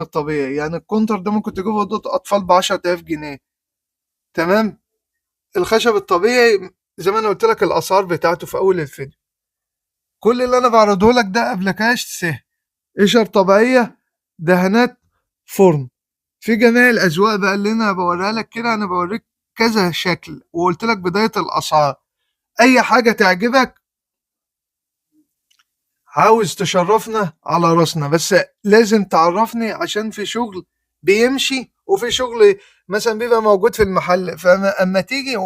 الطبيعي. يعني الكونتر ده ممكن تجيبه اوضه اطفال ب10,000 جنيه. تمام. الخشب الطبيعي زي ما انا قلت لك الاسعار بتاعته في اول الفيديو. كل اللي انا بعرضه لك ده قبل كاش سهل. قشر طبيعيه، دهانات، فرن، في جميع الاذواق بقى اللي انا بوريها لك كده. انا بوريك كذا شكل وقلت لك بدايه الاسعار. اي حاجه تعجبك عاوز تشرفنا على راسنا، بس لازم تعرفني عشان في شغل بيمشي وفي شغل مثلا بيبقى موجود في المحل. فاما تيجي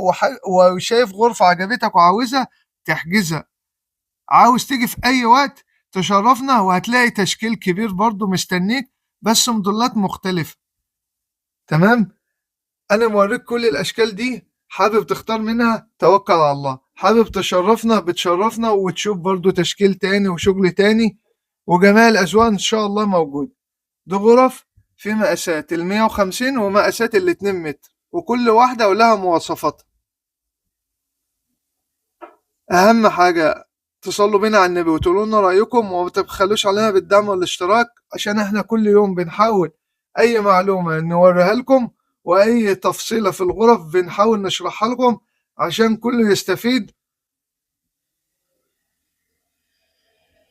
وشايف غرفة عجبتك وعاوزها تحجزها، عاوز تيجي في اي وقت تشرفنا، وهتلاقي تشكيل كبير برضو مستنيك بس موديلات مختلفة. تمام. انا موريك كل الاشكال دي، حابب تختار منها توكل على الله، حابب تشرفنا بتشرفنا وتشوف برضو تشكيل تاني وشغل تاني. وجميع الاذواق ان شاء الله موجود. دي غرف في مقاسات ال150 ومقاسات ال2 متر، وكل واحدة ولها مواصفاتها. اهم حاجة تصلوا بينا على النبي وتقولوا لنا رأيكم، وما تبخلوش علينا بالدعم والاشتراك، عشان احنا كل يوم بنحاول اي معلومة نوريها لكم، واي تفصيلة في الغرف بنحاول نشرحها لكم عشان كله يستفيد.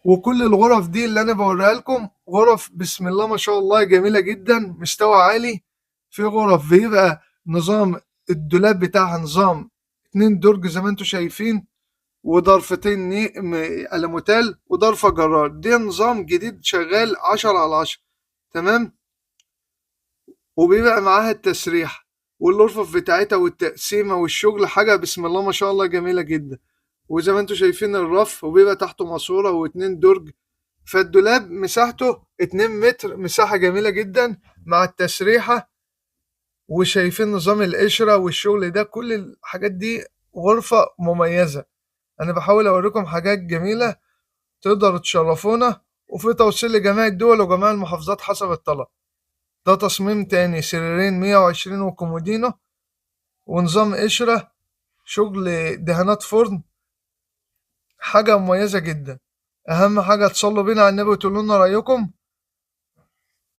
وكل الغرف دي اللي انا بوريها لكم غرف بسم الله ما شاء الله جميلة جدا، مستوى عالي. في غرف بيبقى نظام الدولاب بتاعها نظام 2 درج زي ما انتم شايفين، وضرفتين ألموتال وضرفة جرار. دي نظام جديد شغال 10/10. تمام. وبيبقى معاها التسريح والرفوف بتاعتها والتقسيمة والشغل، حاجة بسم الله ما شاء الله جميلة جدا. وزي ما انتم شايفين الرف، وبيبقى تحته ماسورة و2 درج. فالدولاب مساحته 2 متر، مساحة جميلة جدا مع التسريحة. وشايفين نظام القشرة والشغل ده، كل الحاجات دي غرفة مميزة. أنا بحاول أوريكم حاجات جميلة تقدروا تشرفونا، وفي توصيل لجميع الدول وجميع المحافظات حسب الطلب. ده تصميم تاني، سريرين 120 وكومودينو، ونظام قشرة، شغل دهانات فرن، حاجة مميزة جدا. أهم حاجة تصلوا بينا على النبي وتقولوا لنا رأيكم.